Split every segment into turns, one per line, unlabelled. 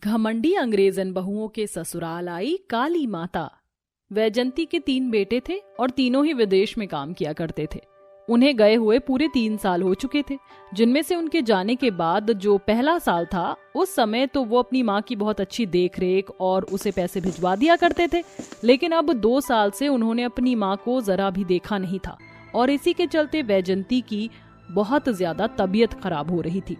घमंडी अंग्रेजन बहुओं के ससुराल आई काली माता। वैजंती के 3 बेटे थे और तीनों ही विदेश में काम किया करते थे। उन्हें गए हुए पूरे 3 साल हो चुके थे, जिनमें से उनके जाने के बाद जो पहला साल था, उस समय तो वो अपनी माँ की बहुत अच्छी देखरेख और उसे पैसे भिजवा दिया करते थे। लेकिन अब 2 साल से उन्होंने अपनी माँ को जरा भी देखा नहीं था और इसी के चलते वैजंती की बहुत ज्यादा तबीयत खराब हो रही थी,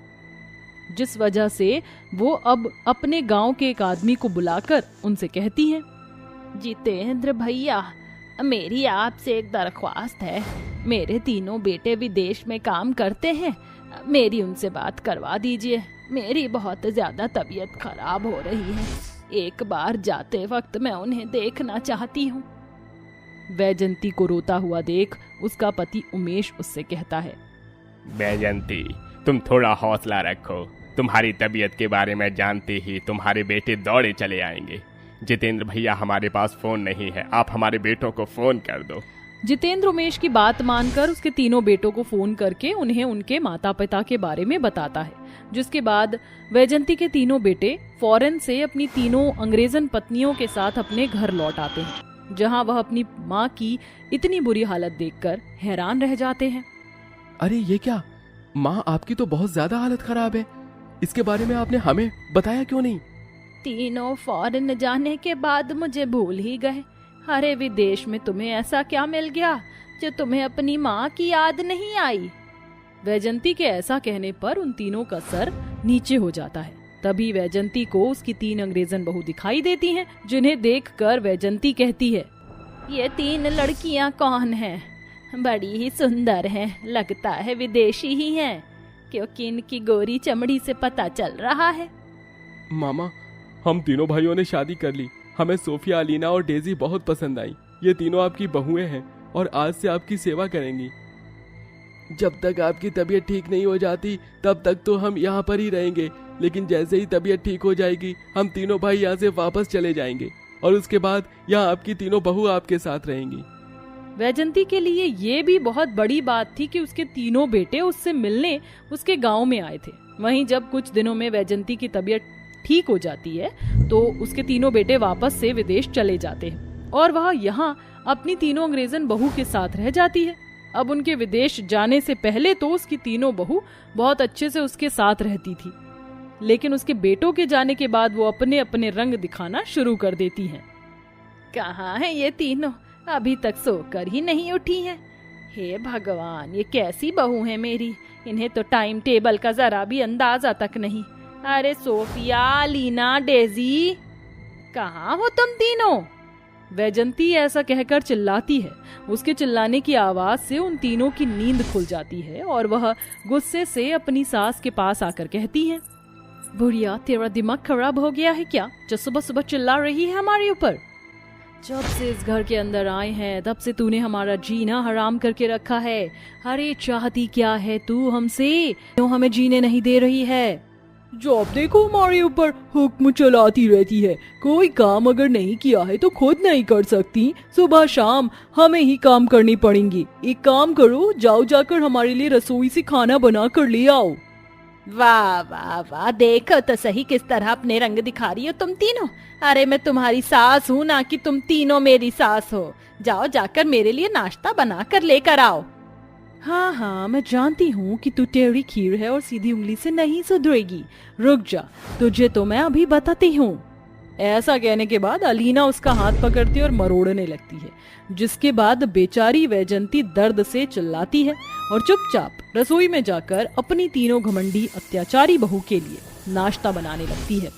जिस वजह से वो अब अपने गांव के एक आदमी को बुलाकर उनसे कहती हैं,
जितेंद्र भैया, मेरी आपसे एक दरख्वास्त है। मेरे तीनों बेटे विदेश में काम करते हैं, मेरी उनसे बात करवा दीजिए। मेरी बहुत ज्यादा तबीयत खराब हो रही है, एक बार जाते वक्त मैं उन्हें देखना चाहती हूँ।
वैजंती को रोता हुआ देख उसका पति उमेश उससे कहता है,
वैजंती, तुम थोड़ा हौसला रखो। तुम्हारी तबीयत के बारे में जानते ही तुम्हारे बेटे दौड़े चले आएंगे। जितेंद्र भैया, हमारे पास फोन नहीं है, आप हमारे बेटों को फोन कर दो।
जितेंद्र उमेश की बात मानकर उसके तीनों बेटों को फोन करके उन्हें उनके माता पिता के बारे में बताता है, जिसके बाद वैजंती के तीनों बेटे फौरन से अपनी तीनों अंग्रेजन पत्नियों के साथ अपने घर लौट आते हैं, जहां वह अपनी माँ की इतनी बुरी हालत देखकर हैरान रह जाते हैं।
अरे ये क्या, माँ आपकी तो बहुत ज्यादा हालत खराब है, इसके बारे में आपने हमें बताया क्यों नहीं?
तीनों फॉरेन जाने के बाद मुझे भूल ही गए। अरे विदेश में तुम्हें ऐसा क्या मिल गया जो तुम्हें अपनी माँ की याद नहीं आई?
वैजंती के ऐसा कहने पर उन तीनों का सर नीचे हो जाता है। तभी वैजंती को उसकी 3 अंग्रेजन बहू दिखाई देती हैं, जिन्हें देखकर वैजंती कहती है,
ये 3 लड़कियाँ कौन हैं? बड़ी ही सुंदर हैं, लगता है विदेशी ही हैं, क्योंकि इनकी गोरी चमड़ी से पता चल रहा है।
मामा, हम तीनों भाइयों ने शादी कर ली। हमें सोफिया, अलीना और डेजी बहुत पसंद आई। ये तीनों आपकी बहुएं हैं और आज से आपकी सेवा करेंगी। जब तक आपकी तबीयत ठीक नहीं हो जाती तब तक तो हम यहाँ पर ही रहेंगे, लेकिन जैसे ही तबीयत ठीक हो जाएगी हम तीनों भाई यहाँ से वापस चले जाएंगे और उसके बाद यहाँ आपकी तीनों बहू आपके साथ रहेंगी।
वैजंती के लिए ये भी बहुत बड़ी बात थी कि उसके तीनों बेटे उससे मिलने उसके गांव में आए थे। वहीं जब कुछ दिनों में वैजंती की तबीयत ठीक हो जाती है तो उसके तीनों बेटे वापस से विदेश चले जाते हैं और वह यहाँ अपनी तीनों अंग्रेजन बहू के साथ रह जाती है। अब उनके विदेश जाने से पहले तो उसकी तीनों बहू बहुत अच्छे से उसके साथ रहती थी, लेकिन उसके बेटों के जाने के बाद वो अपने अपने रंग दिखाना शुरू कर देती हैं।
कहाँ है ये तीनों? अभी तक सोकर ही नहीं उठी हैं। हे भगवान, ये कैसी बहू है मेरी, इन्हें तो टाइम टेबल का जरा भी अंदाजा तक नहीं। अरे सोफिया, लीना, डेजी, कहाँ हो तुम तीनों?
वैजंती ऐसा कहकर चिल्लाती है। उसके चिल्लाने की आवाज से उन तीनों की नींद खुल जाती है और वह गुस्से से अपनी सास के पास आकर कहती है, बुढ़िया, तेरा दिमाग खराब हो गया है क्या, जो सुबह सुबह चिल्ला रही है हमारे ऊपर? जब से इस घर के अंदर आए हैं तब से तूने हमारा जीना हराम करके रखा है। अरे चाहती क्या है तू हमसे, क्यों हमें जीने नहीं दे रही है? जब देखो हमारे ऊपर हुक्म चलाती रहती है। कोई काम अगर नहीं किया है तो खुद नहीं कर सकती, सुबह शाम हमें ही काम करनी पड़ेंगी। एक काम करो, जाओ जाकर हमारे लिए रसोई से खाना बना कर ले आओ।
वाह वाह वाह, देखो तो सही किस तरह अपने रंग दिखा रही हो तुम तीनों। अरे मैं तुम्हारी सास हूँ ना कि तुम तीनों मेरी सास हो। जाओ जाकर मेरे लिए नाश्ता बना कर लेकर आओ।
हाँ हाँ, मैं जानती हूँ कि तू टेढ़ी खीर है और सीधी उंगली से नहीं सुधरेगी। रुक जा, तुझे तो मैं अभी बताती हूँ। ऐसा कहने के बाद अलीना उसका हाथ पकड़ती और मरोड़ने लगती है, जिसके बाद बेचारी वैजंती दर्द से चिल्लाती है और चुपचाप रसोई में जाकर अपनी तीनों घमंडी अत्याचारी बहू के लिए नाश्ता बनाने लगती है।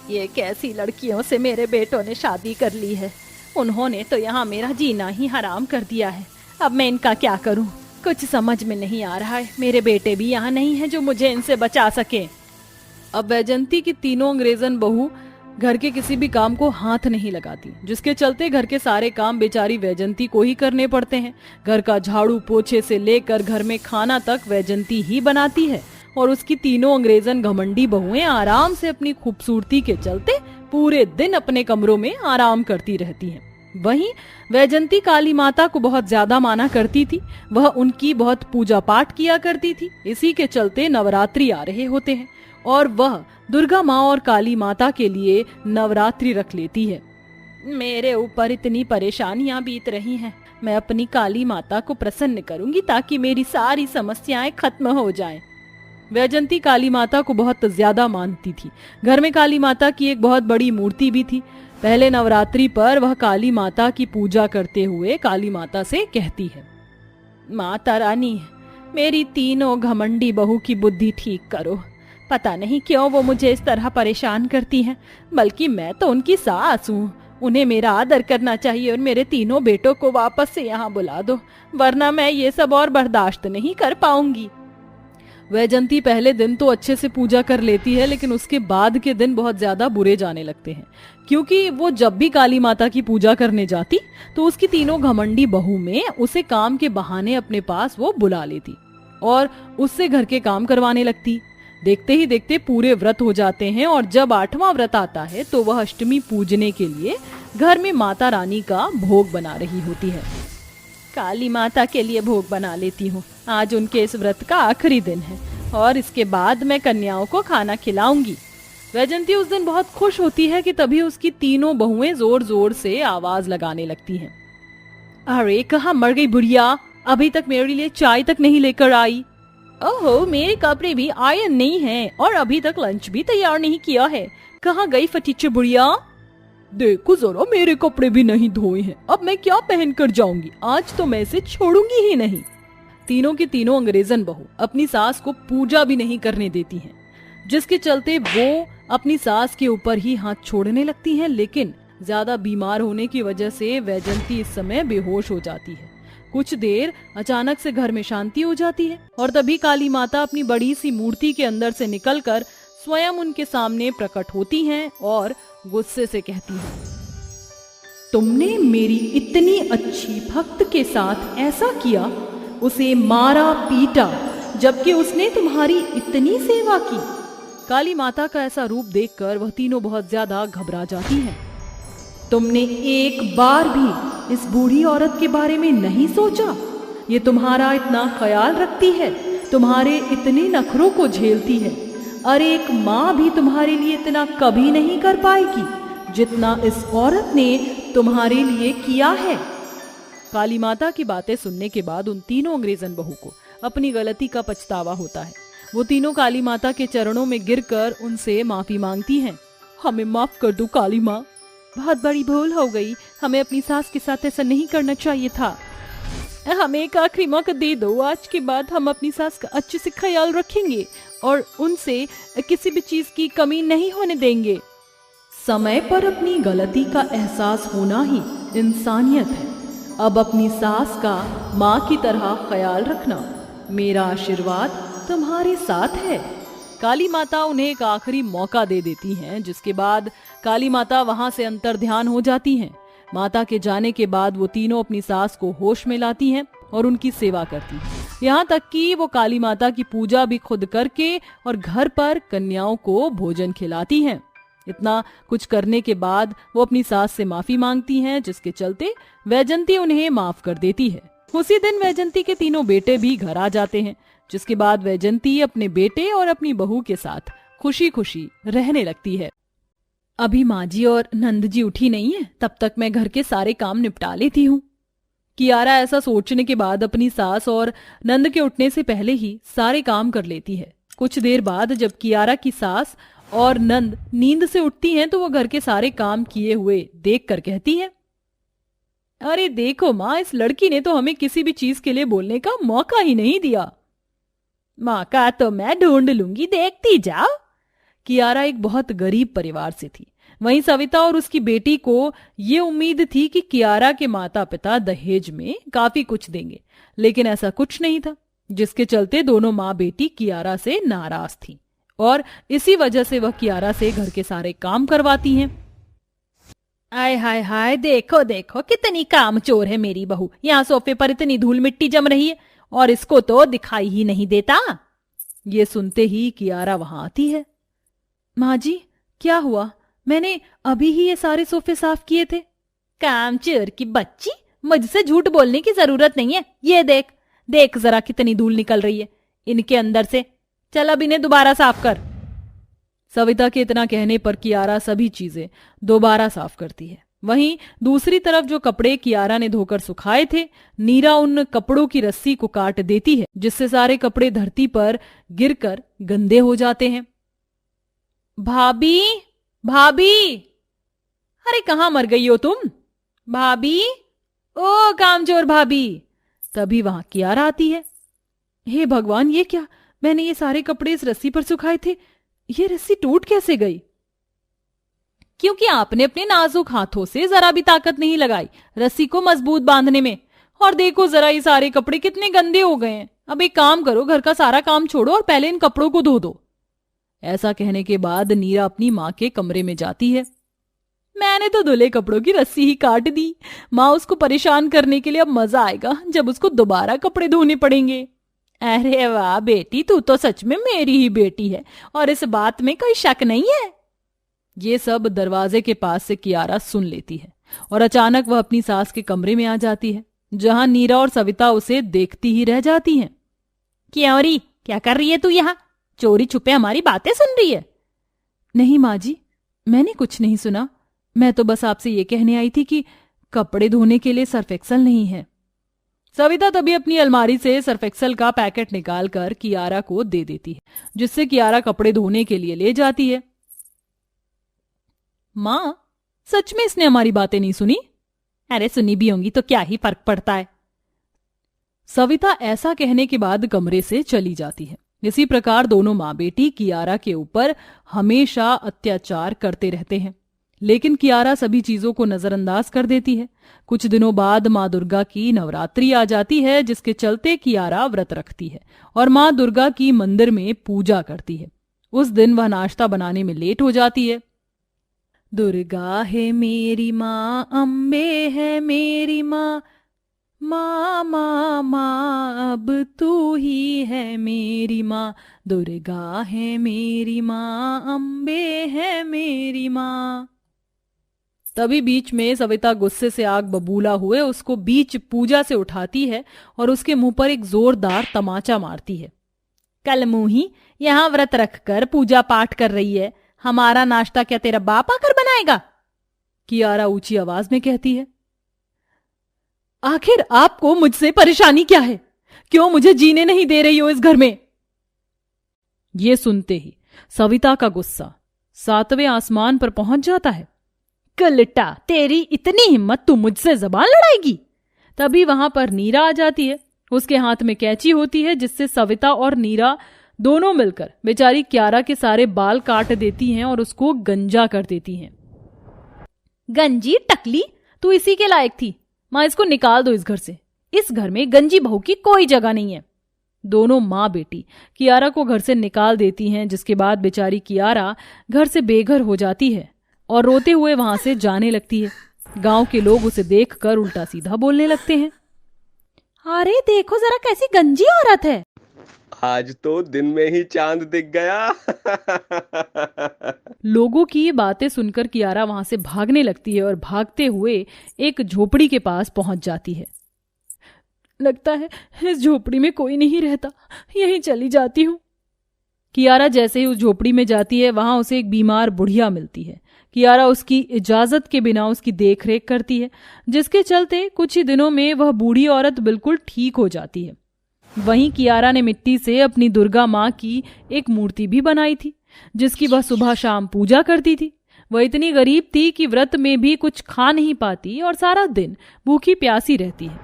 ये कैसी लड़कियों से मेरे बेटों ने शादी कर ली है। उन्होंने तो यहाँ मेरा जीना ही हराम कर दिया है। अब मैं इनका क्या करूं? कुछ समझ में नहीं आ रहा है। मेरे बेटे भी यहाँ नहीं है जो मुझे इनसे बचा सके।
अब वैजंती की तीनों अंग्रेजन बहू घर के किसी भी काम को हाथ नहीं लगाती, जिसके चलते घर के सारे काम बेचारी वैजंती को ही करने पड़ते हैं। घर का झाड़ू पोछे से लेकर घर में खाना तक वैजंती ही बनाती है और उसकी तीनों अंग्रेजन घमंडी बहुएं आराम से अपनी खूबसूरती के चलते पूरे दिन अपने कमरों में आराम करती रहती हैं। वहीं वैजंती काली माता को बहुत ज्यादा माना करती थी। वह उनकी बहुत पूजा पाठ किया करती थी। इसी के चलते नवरात्रि आ रहे होते हैं। और वह दुर्गा माँ और काली माता के लिए नवरात्रि रख लेती है।
मेरे ऊपर इतनी परेशानियां बीत रही हैं, मैं अपनी काली माता को प्रसन्न करूंगी ताकि मेरी सारी समस्याएं खत्म हो जाएं।
वैजंती काली माता को बहुत ज्यादा मानती थी। घर में काली माता की एक बहुत बड़ी मूर्ति भी थी। पहले नवरात्रि पर वह काली माता की पूजा करते हुए काली माता से कहती है,
माता रानी, मेरी तीनों घमंडी बहू की बुद्धि ठीक करो। पता नहीं क्यों वो मुझे इस तरह परेशान करती हैं, बल्कि मैं तो उनकी सास हूँ। उन्हें मेरा आदर करना चाहिए और मेरे तीनों बेटों को वापस से यहाँ बुला दो, वरना मैं ये सब और बर्दाश्त नहीं कर पाऊंगी।
वैजंती पहले दिन तो अच्छे से पूजा कर लेती है, लेकिन उसके बाद के दिन बहुत ज्यादा बुरे जाने लगते हैं, क्योंकि वो जब भी काली माता की पूजा करने जाती तो उसकी तीनों घमंडी बहू में उसे काम के बहाने अपने पास वो बुला लेती और उससे घर के काम करवाने लगती। देखते ही देखते पूरे व्रत हो जाते हैं और जब 8वां व्रत आता है तो वह अष्टमी पूजने के लिए घर में माता रानी का भोग बना रही होती है।
काली माता के लिए भोग बना लेती हूँ। आज उनके इस व्रत का आखिरी दिन है और इसके बाद मैं कन्याओं को खाना खिलाऊंगी।
वैजंती उस दिन बहुत खुश होती है कि तभी उसकी तीनों बहुएं जोर जोर से आवाज लगाने लगती हैं। अरे कहाँ मर गई बुढ़िया, अभी तक मेरे लिए चाय तक नहीं लेकर आई।
ओहो, मेरे कपड़े भी आयरन नहीं हैं और अभी तक लंच भी तैयार नहीं किया है।
कहाँ गई फटीचर बुढ़िया? देखो जरा, मेरे कपड़े भी नहीं धोए हैं, अब मैं क्या पहन कर जाऊंगी? आज तो मैं इसे छोड़ूंगी ही नहीं। तीनों की तीनों अंग्रेजन बहू अपनी सास को पूजा भी नहीं करने देती हैं, जिसके चलते वो अपनी सास के ऊपर ही हाथ छोड़ने लगती हैं। लेकिन ज्यादा बीमार होने की वजह से वैजंती इस समय बेहोश हो जाती है। कुछ देर अचानक से घर में शांति हो जाती है और तभी काली माता अपनी बड़ी सी मूर्ति के अंदर से निकलकर स्वयं उनके सामने प्रकट होती हैं और गुस्से से कहती हैं, तुमने मेरी इतनी अच्छी भक्त के साथ ऐसा किया, उसे मारा पीटा, जबकि उसने तुम्हारी इतनी सेवा की। काली माता का ऐसा रूप देखकर वह तीनों बहुत ज्यादा घबरा जाती हैं। तुमने एक बार भी इस बूढ़ी औरत के बारे में नहीं सोचा? ये तुम्हारा इतना ख्याल रखती है, तुम्हारे इतने नखरों को झेलती है। अरे एक माँ भी तुम्हारे लिए इतना कभी नहीं कर पाएगी जितना इस औरत ने तुम्हारे लिए किया है। काली माता की बातें सुनने के बाद उन तीनों अंग्रेजन बहू को अपनी गलती का पछतावा होता है। वो तीनों काली माता के चरणों में गिरकर उनसे माफी मांगती हैं। हमें माफ कर दो काली माँ, बहुत बड़ी भूल हो गई, हमें अपनी सास के साथ ऐसा नहीं करना चाहिए था। हमें एक आखिरी मौका दे दो, आज के बाद हम अपनी सास का अच्छे से ख्याल रखेंगे और उनसे किसी भी चीज की कमी नहीं होने देंगे। समय पर अपनी गलती का एहसास होना ही इंसानियत है। अब अपनी सास का माँ की तरह ख्याल रखना। मेरा आशीर्वाद तुम्हारे साथ है। काली माता उन्हें एक आखिरी मौका दे देती हैं, जिसके बाद काली माता वहां से अंतर्ध्यान हो जाती हैं। माता के जाने के बाद वो तीनों अपनी सास को होश में लाती हैं और उनकी सेवा करती हैं। यहाँ तक कि वो काली माता की पूजा भी खुद करके और घर पर कन्याओं को भोजन खिलाती हैं। इतना कुछ करने के बाद वो अपनी सास से माफी मांगती हैं, जिसके चलते वैजंती उन्हें माफ कर देती है। उसी दिन वैजंती के तीनों बेटे भी घर आ जाते हैं, जिसके बाद वैजंती अपने बेटे और अपनी बहू के साथ खुशी खुशी रहने लगती है। अभी माँ जी और नंद जी उठी नहीं है, तब तक मैं घर के सारे काम निपटा लेती हूँ। कियारा ऐसा सोचने के बाद अपनी सास और नंद के उठने से पहले ही सारे काम कर लेती है। कुछ देर बाद जब कियारा की सास और नंद नींद से उठती हैं तो वो घर के सारे काम किए हुए देखकर कहती हैं, अरे देखो माँ, इस लड़की ने तो हमें किसी भी चीज के लिए बोलने का मौका ही नहीं दिया।
मौका तो मैं ढूंढ लूंगी, देखती जाओ।
कियारा एक बहुत गरीब परिवार से थी। वहीं सविता और उसकी बेटी को ये उम्मीद थी कि कियारा के माता पिता दहेज में काफी कुछ देंगे, लेकिन ऐसा कुछ नहीं था, जिसके चलते दोनों माँ बेटी कियारा से नाराज थी और इसी वजह से वह कियारा से घर के सारे काम करवाती हैं।
आय हाय हाय, देखो देखो कितनी कामचोर है मेरी बहू। यहाँ सोफे पर इतनी धूल मिट्टी जम रही है और इसको तो दिखाई ही नहीं देता।
ये सुनते ही कियारा वहां आती है। माँ जी, क्या हुआ? मैंने अभी ही ये सारे सोफे साफ किए थे।
कामचोर की बच्ची, मुझसे झूठ बोलने की जरूरत नहीं है। ये देख देख जरा कितनी धूल निकल रही है इनके अंदर से। चल अब इन्हें दोबारा साफ कर।
सविता के इतना कहने पर कियारा सभी चीजें दोबारा साफ करती है। वहीं दूसरी तरफ जो कपड़े कियारा ने धोकर सुखाए थे, नीरा उन कपड़ों की रस्सी को काट देती है, जिससे सारे कपड़े धरती पर गिरकर गंदे हो जाते हैं। भाभी, भाभी, अरे कहाँ मर गई हो तुम? भाभी, ओ कामचोर भाभी। तभी वहां कियारा आती है। हे भगवान, ये क्या? मैंने ये सारे कपड़े इस रस्सी पर सुखाए थे, ये रस्सी टूट कैसे गई? क्योंकि आपने अपने नाजुक हाथों से जरा भी ताकत नहीं लगाई रस्सी को मजबूत बांधने में। और देखो जरा, ये सारे कपड़े कितने गंदे हो गए हैं। अब एक काम करो, घर का सारा काम छोड़ो और पहले इन कपड़ों को धो दो। ऐसा कहने के बाद नीरा अपनी माँ के कमरे में जाती है। मैंने तो धुले कपड़ों की रस्सी ही काट दी। माँ उसको परेशान करने के लिए अब मजा आएगा जब उसको दोबारा कपड़े धोने पड़ेंगे। अरे वाह बेटी, तू तो सच में मेरी ही बेटी है और इस बात में कोई शक नहीं है। ये सब दरवाजे के पास से कियारा सुन लेती है और अचानक वह अपनी सास के कमरे में आ जाती है, जहां नीरा और सविता उसे देखती ही रह जाती हैं। क्योरी, क्या कर रही है तू यहाँ? चोरी छुपे हमारी बातें सुन रही है? नहीं माँ जी, मैंने कुछ नहीं सुना। मैं तो बस आपसे ये कहने आई थी कि कपड़े धोने के लिए सर्फ एक्सेल नहीं है। सविता तभी अपनी अलमारी से सर्फ एक्सेल का पैकेट निकालकर कियारा को दे देती है, जिससे कियारा कपड़े धोने के लिए ले जाती है। माँ, सच में इसने हमारी बातें नहीं सुनी? अरे सुनी भी होंगी तो क्या ही फर्क पड़ता है। सविता ऐसा कहने के बाद कमरे से चली जाती है। इसी प्रकार दोनों माँ बेटी कियारा के ऊपर हमेशा अत्याचार करते रहते हैं, लेकिन कियारा सभी चीजों को नजरअंदाज कर देती है। कुछ दिनों बाद माँ दुर्गा की नवरात्रि आ जाती है, जिसके चलते कियारा व्रत रखती है और माँ दुर्गा की मंदिर में पूजा करती है। उस दिन वह नाश्ता बनाने में लेट हो जाती है। दुर्गा है मेरी माँ, अम्बे है मेरी माँ, माँ माँ माँ अब तू ही है मेरी माँ। दुर्गा है मेरी माँ, अम्बे है मेरी माँ। तभी बीच में सविता गुस्से से आग बबूला हुए उसको बीच पूजा से उठाती है और उसके मुंह पर एक जोरदार तमाचा मारती है। कल मुंही, यहाँ व्रत रखकर पूजा पाठ कर रही है, हमारा नाश्ता क्या तेरा बाप आकर बनाएगा? कियारा ऊंची आवाज में कहती है। आखिर आपको मुझसे परेशानी क्या है? क्यों मुझे जीने नहीं दे रही हो इस घर में? ये सुनते ही सविता का गुस्सा 7वें आसमान पर पहुंच जाता है। कलटा, तेरी इतनी हिम्मत, तू मुझसे जबान लड़ाएगी? तभी वहां पर नीरा आ जाती है। उसके हाथ में कैंची होती है, जिससे सविता और नीरा दोनों मिलकर बेचारी कियारा के सारे बाल काट देती हैं और उसको गंजा कर देती हैं। गंजी टकली, तू इसी के लायक थी। माँ, इसको निकाल दो इस घर से। इस घर में गंजी बहू की कोई जगह नहीं है। दोनों माँ बेटी कियारा को घर से निकाल देती हैं, जिसके बाद बेचारी कियारा घर से बेघर हो जाती है और रोते हुए वहां से जाने लगती है। गांव के लोग उसे देखकर उल्टा सीधा बोलने लगते हैं। अरे देखो जरा कैसी गंजी औरत है,
आज तो दिन में ही चांद दिख गया।
लोगों की ये बातें सुनकर कियारा वहां से भागने लगती है और भागते हुए एक झोपड़ी के पास पहुंच जाती है। लगता है इस झोपड़ी में कोई नहीं रहता, यहीं चली जाती हूँ। कियारा जैसे ही उस झोपड़ी में जाती है, वहां उसे एक बीमार बुढ़िया मिलती है। कियारा उसकी इजाजत के बिना उसकी देखरेख करती है, जिसके चलते कुछ ही दिनों में वह बूढ़ी औरत बिल्कुल ठीक हो जाती है। वहीं कियारा ने मिट्टी से अपनी दुर्गा माँ की एक मूर्ति भी बनाई थी, जिसकी वह सुबह शाम पूजा करती थी। वह इतनी गरीब थी कि व्रत में भी कुछ खा नहीं पाती और सारा दिन भूखी प्यासी रहती है,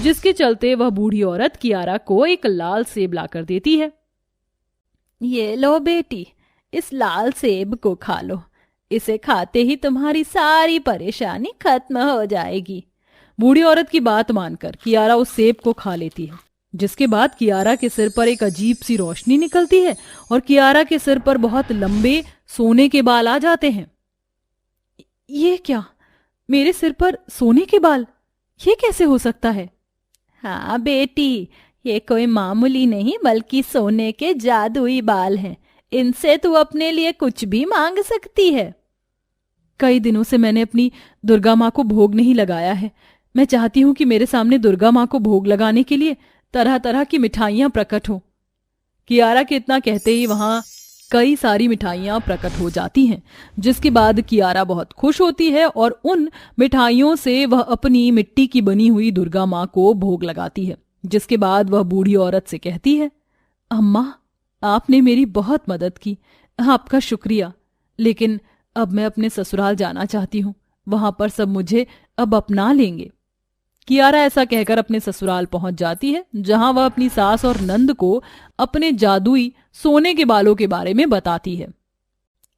जिसके चलते वह बूढ़ी औरत कियारा को एक लाल सेब ला कर देती है। ये लो बेटी, इस लाल सेब को खा लो, इसे खाते ही तुम्हारी सारी परेशानी खत्म हो जाएगी। बूढ़ी औरत की बात मानकर कियारा उस सेब को खा लेती है, जिसके बाद कियारा के सिर पर एक अजीब सी रोशनी निकलती है और कियारा के सिर पर बहुत लंबे सोने के बाल आ जाते हैं। ये क्या? मेरे सिर पर सोने के बाल? ये कैसे हो सकता है? हाँ बेटी, ये कोई मामूली नहीं बल्कि सोने के जादुई बाल हैं। इनसे तू अपने लिए कुछ भी मांग सकती है। कई दिनों से मैंने अपनी दुर्गा माँ को भोग नहीं लगाया है। मैं चाहती हूँ कि मेरे सामने दुर्गा माँ को भोग लगाने के लिए तरह तरह की मिठाइयां प्रकट हो। कियारा के इतना कहते ही वहां कई सारी मिठाइयाँ प्रकट हो जाती हैं, जिसके बाद कियारा बहुत खुश होती है और उन मिठाइयों से वह अपनी मिट्टी की बनी हुई दुर्गा माँ को भोग लगाती है। जिसके बाद वह बूढ़ी औरत से कहती है, अम्मा, आपने मेरी बहुत मदद की, आपका शुक्रिया। लेकिन अब मैं अपने ससुराल जाना चाहती हूँ, वहां पर सब मुझे अब अपना लेंगे। कियारा ऐसा कहकर अपने ससुराल पहुंच जाती है, जहां वह अपनी सास और नंद को अपने जादुई सोने के बालों के बारे में बताती है।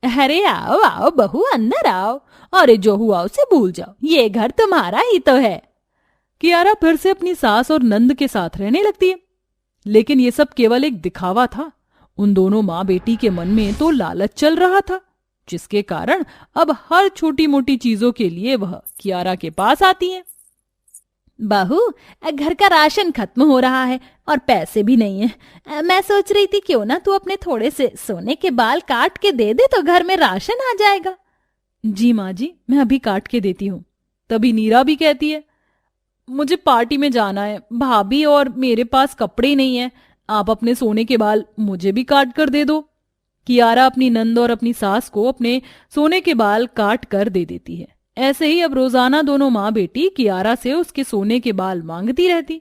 अरे आओ आओ बहू, अंदर आओ, और जो हुआ उसे भूल जाओ, ये घर तुम्हारा ही तो है।
कियारा फिर से अपनी सास और नंद के साथ रहने लगती है, लेकिन ये सब केवल एक दिखावा था। उन दोनों माँ बेटी के मन में तो लालच चल रहा था, जिसके कारण अब हर छोटी मोटी चीजों के लिए वह कियारा के पास आती है।
बहू, घर का राशन खत्म हो रहा है और पैसे भी नहीं है। मैं सोच रही थी क्यों ना तू अपने थोड़े से सोने के बाल काट के दे दे तो घर में राशन आ जाएगा।
जी माँ जी, मैं अभी काट के देती हूँ। तभी नीरा भी कहती है, मुझे पार्टी में जाना है भाभी, और मेरे पास कपड़े नहीं है, आप अपने सोने के बाल मुझे भी काट कर दे दो। कियारा अपनी नंद और अपनी सास को अपने सोने के बाल काट कर दे देती है। ऐसे ही अब रोजाना दोनों माँ बेटी कियारा से उसके सोने के बाल मांगती रहती।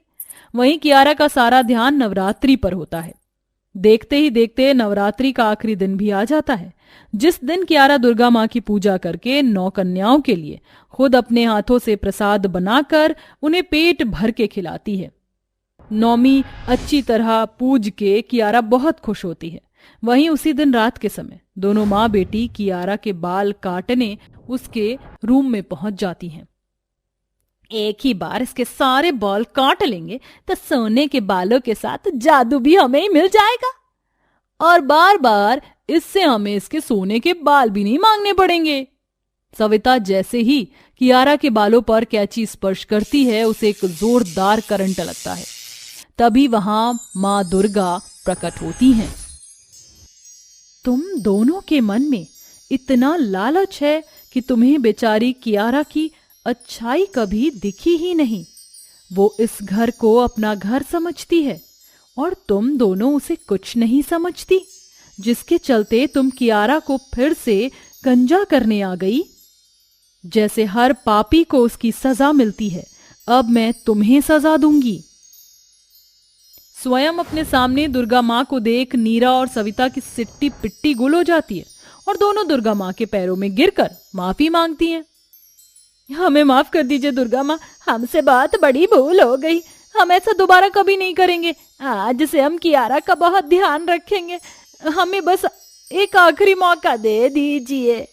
वहीं कियारा का सारा ध्यान नवरात्रि पर होता है। देखते ही देखते नवरात्रि का आखिरी दिन भी आ जाता है, जिस दिन कियारा दुर्गा माँ की पूजा करके 9 कन्याओं के लिए खुद अपने हाथों से प्रसाद बनाकर उन्हें पेट भर के खिलाती है। नौमी अच्छी तरह पूज के कियारा बहुत खुश होती है। वहीं उसी दिन रात के समय दोनों माँ बेटी कियारा के बाल काटने उसके रूम में पहुंच जाती हैं।
एक ही बार इसके सारे बाल काट लेंगे तो सोने के बालों के साथ जादू भी हमें ही मिल जाएगा,
और बार बार इससे हमें इसके सोने के बाल भी नहीं मांगने पड़ेंगे। सविता जैसे ही कियारा के बालों पर कैंची स्पर्श करती है, उसे एक जोरदार करंट लगता है। तभी वहां माँ दुर्गा प्रकट होती हैं। तुम दोनों के मन में इतना लालच है कि तुम्हें बेचारी कियारा की अच्छाई कभी दिखी ही नहीं। वो इस घर को अपना घर समझती है और तुम दोनों उसे कुछ नहीं समझती, जिसके चलते तुम कियारा को फिर से गंजा करने आ गई। जैसे हर पापी को उसकी सजा मिलती है, अब मैं तुम्हें सजा दूंगी। स्वयं अपने सामने दुर्गा माँ को देख नीरा और सविता की सिट्टी पिट्टी गुल हो जाती है और दोनों दुर्गा माँ के पैरों में गिरकर माफी मांगती हैं।
हमें माफ कर दीजिए दुर्गा माँ, हमसे बहुत बड़ी भूल हो गई, हम ऐसा दोबारा कभी नहीं करेंगे। आज से हम कियारा का बहुत ध्यान रखेंगे, हमें बस एक आखिरी मौका दे दीजिए।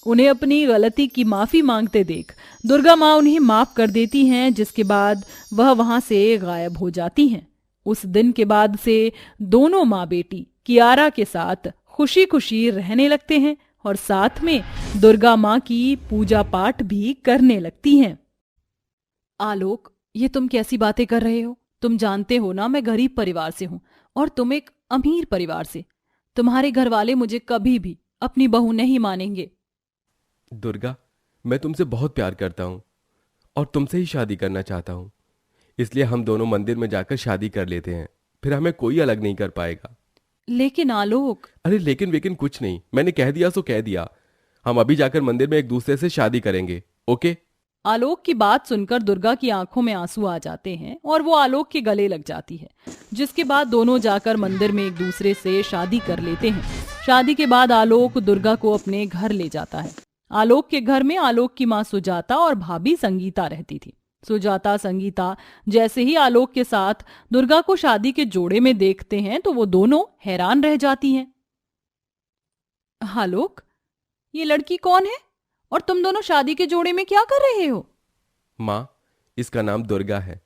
उन्हें अपनी गलती की माफी मांगते देख दुर्गा माँ उन्हें माफ कर देती हैं, जिसके बाद वह वहां से गायब हो जाती हैं। उस दिन के बाद से दोनों माँ बेटी कियारा के साथ खुशी खुशी रहने लगते हैं और साथ में दुर्गा माँ की पूजा पाठ भी करने लगती हैं। आलोक, ये तुम कैसी बातें कर रहे हो? तुम जानते हो ना, मैं गरीब परिवार से हूं और तुम एक अमीर परिवार से। तुम्हारे घर वाले मुझे कभी भी अपनी बहू नहीं मानेंगे।
दुर्गा, मैं तुमसे बहुत प्यार करता हूँ और तुमसे ही शादी करना चाहता हूँ, इसलिए हम दोनों मंदिर में जाकर शादी कर लेते हैं, फिर हमें कोई अलग नहीं कर पाएगा।
लेकिन आलोक।
अरे लेकिन कुछ नहीं, मैंने कह दिया सो कह दिया। हम अभी जाकर मंदिर में एक दूसरे से शादी करेंगे, ओके?
आलोक की बात सुनकर दुर्गा की आंखों में आंसू आ जाते हैं और वो आलोक के गले लग जाती है, जिसके बाद दोनों जाकर मंदिर में एक दूसरे से शादी कर लेते हैं। शादी के बाद आलोक दुर्गा को अपने घर ले जाता है। आलोक के घर में आलोक की माँ सुजाता और भाभी संगीता रहती थी। सुजाता संगीता जैसे ही आलोक के साथ दुर्गा को शादी के जोड़े में देखते हैं तो वो दोनों हैरान रह जाती हैं। आलोक, ये लड़की कौन है और तुम दोनों शादी के जोड़े में क्या कर रहे हो?
माँ, इसका नाम दुर्गा है।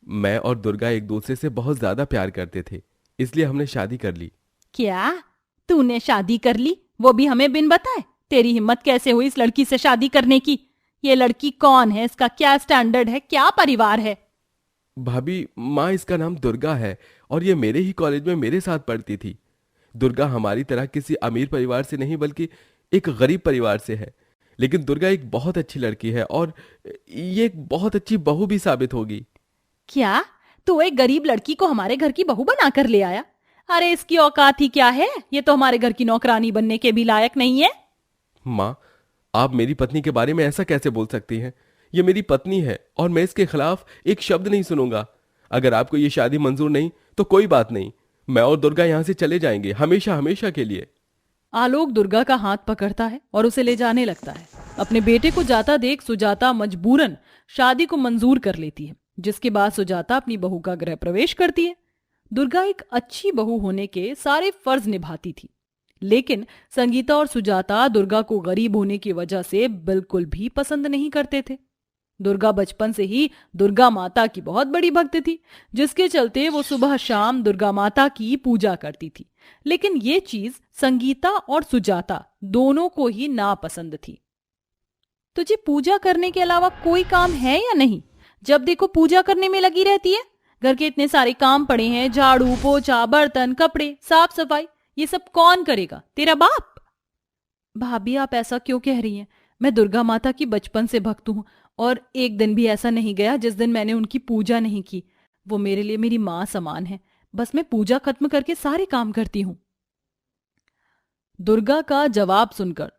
मैं और दुर्गा एक दूसरे से बहुत ज्यादा प्यार करते थे, इसलिए हमने शादी कर ली।
क्या तूने शादी कर ली, वो भी हमें बिन बताए? तेरी हिम्मत कैसे हुई इस लड़की से शादी करने की? ये लड़की कौन है, इसका क्या स्टैंडर्ड है, क्या परिवार है?
भाभी, माँ, इसका नाम दुर्गा है और ये मेरे ही कॉलेज में मेरे साथ पढ़ती थी। दुर्गा हमारी तरह किसी अमीर परिवार से नहीं बल्कि एक गरीब परिवार से है, लेकिन दुर्गा एक बहुत अच्छी लड़की है और ये एक बहुत अच्छी बहू भी साबित होगी।
क्या तू एक गरीब लड़की को हमारे घर की बहू बना कर ले आया?
अरे इसकी औकात ही क्या है, ये तो हमारे घर की नौकरानी बनने के भी लायक नहीं है।
माँ, आप मेरी पत्नी के बारे में ऐसा कैसे बोल सकती हैं? ये मेरी पत्नी है और मैं इसके खिलाफ एक शब्द नहीं सुनूंगा। अगर आपको ये शादी मंजूर नहीं तो कोई बात नहीं, मैं और दुर्गा यहां से चले जाएंगे हमेशा हमेशा के लिए।
आलोक दुर्गा का हाथ पकड़ता है और उसे ले जाने लगता है। अपने बेटे को जाता देख सुजाता मजबूरन शादी को मंजूर कर लेती है, जिसके बाद सुजाता अपनी बहू का गृह प्रवेश करती है। दुर्गा एक अच्छी बहू होने के सारे फर्ज निभाती थी, लेकिन संगीता और सुजाता दुर्गा को गरीब होने की वजह से बिल्कुल भी पसंद नहीं करते थे। दुर्गा बचपन से ही दुर्गा माता की बहुत बड़ी भक्त थी, जिसके चलते वो सुबह शाम दुर्गा माता की पूजा करती थी। लेकिन ये चीज संगीता और सुजाता दोनों को ही नापसंद थी। तुझे पूजा करने के अलावा कोई काम है या नहीं? जब देखो पूजा करने में लगी रहती है। घर के इतने सारे काम पड़े हैं, झाड़ू पोछा बर्तन कपड़े साफ सफाई, ये सब कौन करेगा? तेरा बाप। भाभी आप ऐसा क्यों कह रही हैं? मैं दुर्गा माता की बचपन से भक्त हूं और एक दिन भी ऐसा नहीं गया जिस दिन मैंने उनकी पूजा नहीं की। वो मेरे लिए मेरी मां समान है। बस मैं पूजा खत्म करके सारे काम करती हूं। दुर्गा का जवाब सुनकर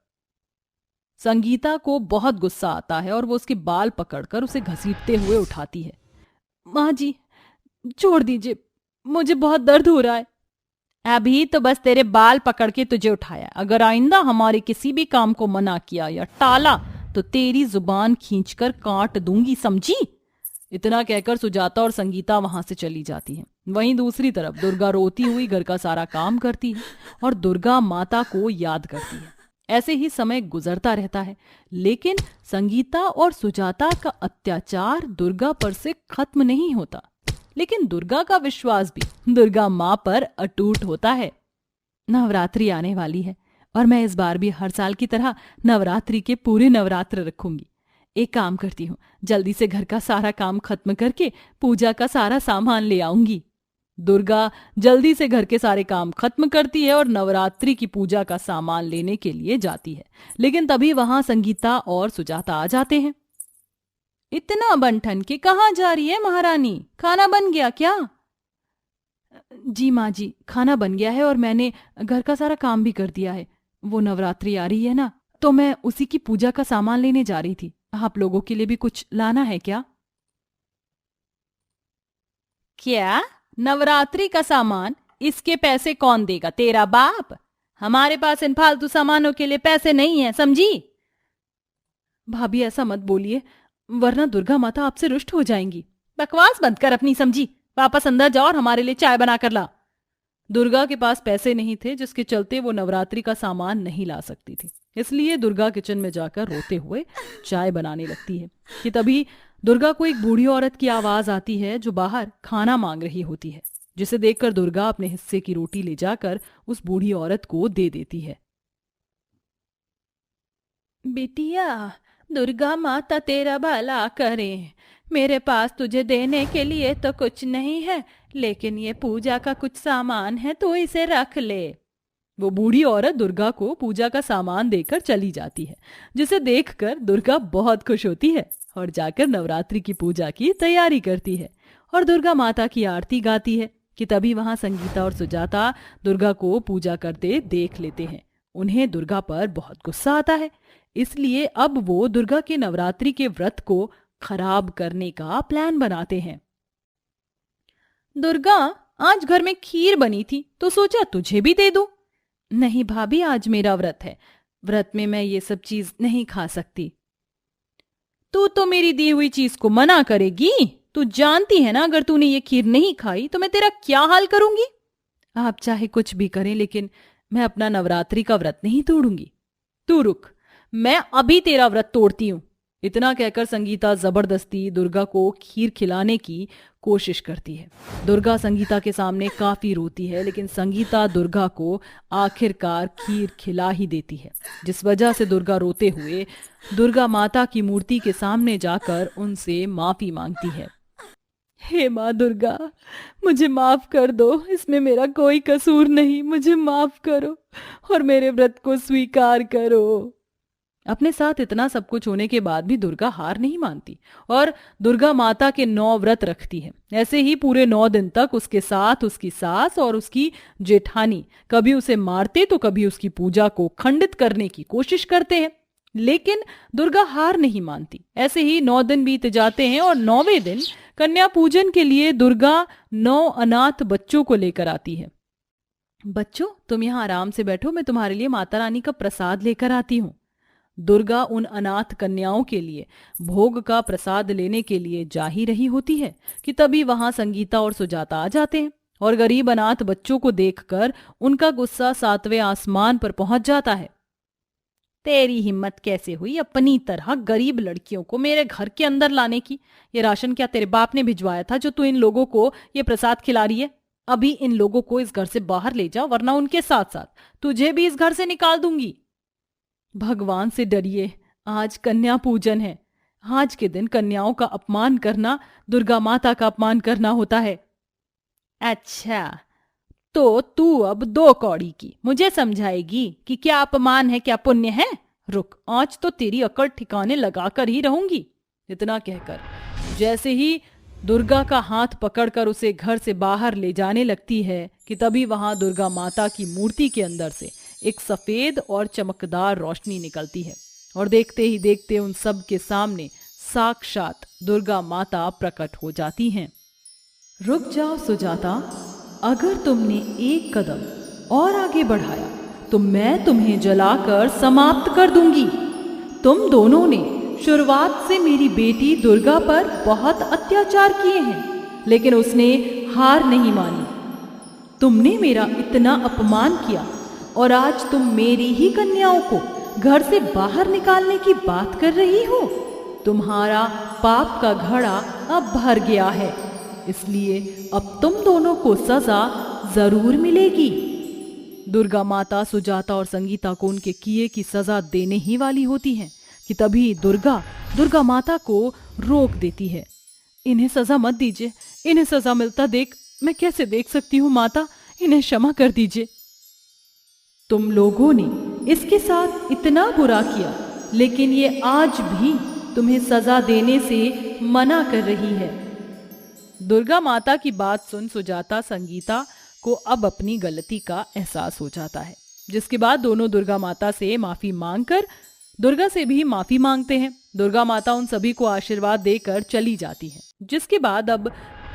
संगीता को बहुत गुस्सा आता है और वो उसके बाल पकड़कर उसे घसीटते हुए उठाती है। मां जी छोड़ दीजिए, मुझे बहुत दर्द हो रहा है। अभी तो बस तेरे बाल पकड़ के तुझे उठाया, अगर आइंदा हमारे किसी भी काम को मना किया या टाला तो तेरी जुबान खींचकर काट दूंगी, समझी? इतना कहकर सुजाता और संगीता वहां से चली जाती हैं। वहीं दूसरी तरफ दुर्गा रोती हुई घर का सारा काम करती है और दुर्गा माता को याद करती है। ऐसे ही समय गुजरता रहता है, लेकिन संगीता और सुजाता का अत्याचार दुर्गा पर से खत्म नहीं होता। लेकिन दुर्गा का विश्वास भी दुर्गा मां पर अटूट होता है। नवरात्रि आने वाली है और मैं इस बार भी हर साल की तरह नवरात्रि के पूरे नवरात्र रखूंगी। एक काम करती हूँ, जल्दी से घर का सारा काम खत्म करके पूजा का सारा सामान ले आऊंगी। दुर्गा जल्दी से घर के सारे काम खत्म करती है और नवरात्रि की पूजा का सामान लेने के लिए जाती है। लेकिन तभी वहां संगीता और सुजाता आ जाते हैं। इतना बंठन के कहाँ जा रही है महारानी? खाना बन गया क्या? जी माँ जी, खाना बन गया है और मैंने घर का सारा काम भी कर दिया है। वो नवरात्रि आ रही है ना, तो मैं उसी की पूजा का सामान लेने जा रही थी। आप लोगों के लिए भी कुछ लाना है क्या? क्या? नवरात्रि का सामान? इसके पैसे कौन देगा? तेरा बाप। हमारे पास इन फालतू सामानों के लिए पैसे नहीं है, समझी? भाभी ऐसा मत बोलिए, वरना दुर्गा माता आपसे रुष्ट हो जाएंगी। बकवास बंद कर अपनी, समझी? वापस अंदर जाओ और हमारे लिए चाय बना कर ला। दुर्गा के पास पैसे नहीं थे, जिसके चलते वो नवरात्रि का सामान नहीं ला सकती थी। इसलिए दुर्गा किचन में जाकर रोते हुए चाय बनाने लगती है कि तभी दुर्गा को एक बूढ़ी औरत की आवाज आती है जो बाहर खाना मांग रही होती है, जिसे देखकर दुर्गा अपने हिस्से की रोटी ले जाकर उस बूढ़ी औरत को दे देती है। बिटिया, दुर्गा माता तेरा भला करे। मेरे पास तुझे देने के लिए तो कुछ नहीं है, लेकिन ये पूजा का कुछ सामान है, तो इसे रख ले। वो बूढ़ी औरत दुर्गा को पूजा का सामान देकर चली जाती है, जिसे देखकर दुर्गा बहुत खुश होती है और जाकर नवरात्रि की पूजा की तैयारी करती है और दुर्गा माता की आरती गाती है कि तभी वहां संगीता और सुजाता दुर्गा को पूजा करते देख लेते हैं। उन्हें दुर्गा पर बहुत गुस्सा आता है, इसलिए अब वो दुर्गा के नवरात्रि के व्रत को खराब करने का प्लान बनाते हैं। दुर्गा, आज घर में खीर बनी थी तो सोचा तुझे भी दे दूं। नहीं भाभी, आज मेरा व्रत है, व्रत में मैं ये सब चीज नहीं खा सकती। तू तो मेरी दी हुई चीज को मना करेगी? तू जानती है ना, अगर तूने ये खीर नहीं खाई तो मैं तेरा क्या हाल करूंगी। आप चाहे कुछ भी करें, लेकिन मैं अपना नवरात्रि का व्रत नहीं तोड़ूंगी। तू रुक, मैं अभी तेरा व्रत तोड़ती हूं। इतना कहकर संगीता जबरदस्ती दुर्गा को खीर खिलाने की कोशिश करती है। दुर्गा संगीता के सामने काफी रोती है, लेकिन संगीता दुर्गा को आखिरकार खीर खिला ही देती है, जिस वजह से दुर्गा रोते हुए दुर्गा माता की मूर्ति के सामने जाकर उनसे माफी मांगती है। हे माँ दुर्गा, मुझे माफ कर दो, इसमें मेरा कोई कसूर नहीं, मुझे माफ करो और मेरे व्रत को स्वीकार करो। अपने साथ इतना सब कुछ होने के बाद भी दुर्गा हार नहीं मानती और दुर्गा माता के 9 व्रत रखती है। ऐसे ही पूरे 9 दिन तक उसके साथ उसकी सास और उसकी जेठानी कभी उसे मारते तो कभी उसकी पूजा को खंडित करने की कोशिश करते हैं, लेकिन दुर्गा हार नहीं मानती। ऐसे ही 9 दिन बीत जाते हैं और 9वें दिन कन्या पूजन के लिए दुर्गा 9 अनाथ बच्चों को लेकर आती है। बच्चों, तुम यहाँ आराम से बैठो, मैं तुम्हारे लिए माता रानी का प्रसाद लेकर आती हूँ। दुर्गा उन अनाथ कन्याओं के लिए भोग का प्रसाद लेने के लिए जा ही रही होती है कि तभी वहां संगीता और सुजाता आ जाते हैं और गरीब अनाथ बच्चों को देखकर उनका गुस्सा 7वें आसमान पर पहुंच जाता है। तेरी हिम्मत कैसे हुई अपनी तरह गरीब लड़कियों को मेरे घर के अंदर लाने की? ये राशन क्या तेरे बाप ने भिजवाया था जो तू इन लोगों को ये प्रसाद खिला रही है? अभी इन लोगों को इस घर से बाहर ले जाओ, वरना उनके साथ साथ तुझे भी इस घर से निकाल दूंगी। भगवान से डरिए, आज कन्या पूजन है। आज के दिन कन्याओं का अपमान करना दुर्गा माता का अपमान करना होता है। अच्छा, तो तू अब 2 कौड़ी की मुझे समझाएगी कि क्या अपमान है क्या पुण्य है? रुक, आज तो तेरी अकड़ ठिकाने लगाकर ही रहूंगी। इतना कहकर जैसे ही दुर्गा का हाथ पकड़कर उसे घर से बाहर ले जाने लगती है कि तभी वहां दुर्गा माता की मूर्ति के अंदर से एक सफेद और चमकदार रोशनी निकलती है और देखते ही देखते उन सब के सामने साक्षात दुर्गा माता प्रकट हो जाती हैं। रुक जाओ सुजाता, अगर तुमने एक कदम और आगे बढ़ाया तो मैं तुम्हें जलाकर समाप्त कर दूंगी। तुम दोनों ने शुरुआत से मेरी बेटी दुर्गा पर बहुत अत्याचार किए हैं, लेकिन उसने हार नहीं मानी। तुमने मेरा इतना अपमान किया और आज तुम मेरी ही कन्याओं को घर से बाहर निकालने की बात कर रही हो। तुम्हारा पाप का घड़ा अब भर गया है, इसलिए अब तुम दोनों को सजा जरूर मिलेगी। दुर्गा माता सुजाता और संगीता को उनके किए की सजा देने ही वाली होती है कि तभी दुर्गा माता को रोक देती है। इन्हें सजा मत दीजिए, इन्हें सजा मिलता देख मैं कैसे देख सकती हूँ माता, इन्हें क्षमा कर दीजिए। तुम लोगों ने इसके साथ इतना बुरा किया, लेकिन ये आज भी तुम्हें सजा देने से मना कर रही है। दुर्गा माता की बात सुन सुजाता संगीता को अब अपनी गलती का एहसास हो जाता है, जिसके बाद दोनों दुर्गा माता से माफी मांगकर दुर्गा से भी माफी मांगते हैं। दुर्गा माता उन सभी को आशीर्वाद देकर चली जाती है, जिसके बाद अब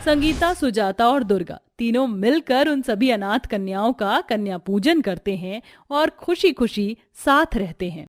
संगीता सुजाता और दुर्गा तीनों मिलकर उन सभी अनाथ कन्याओं का कन्या पूजन करते हैं और खुशी खुशी साथ रहते हैं।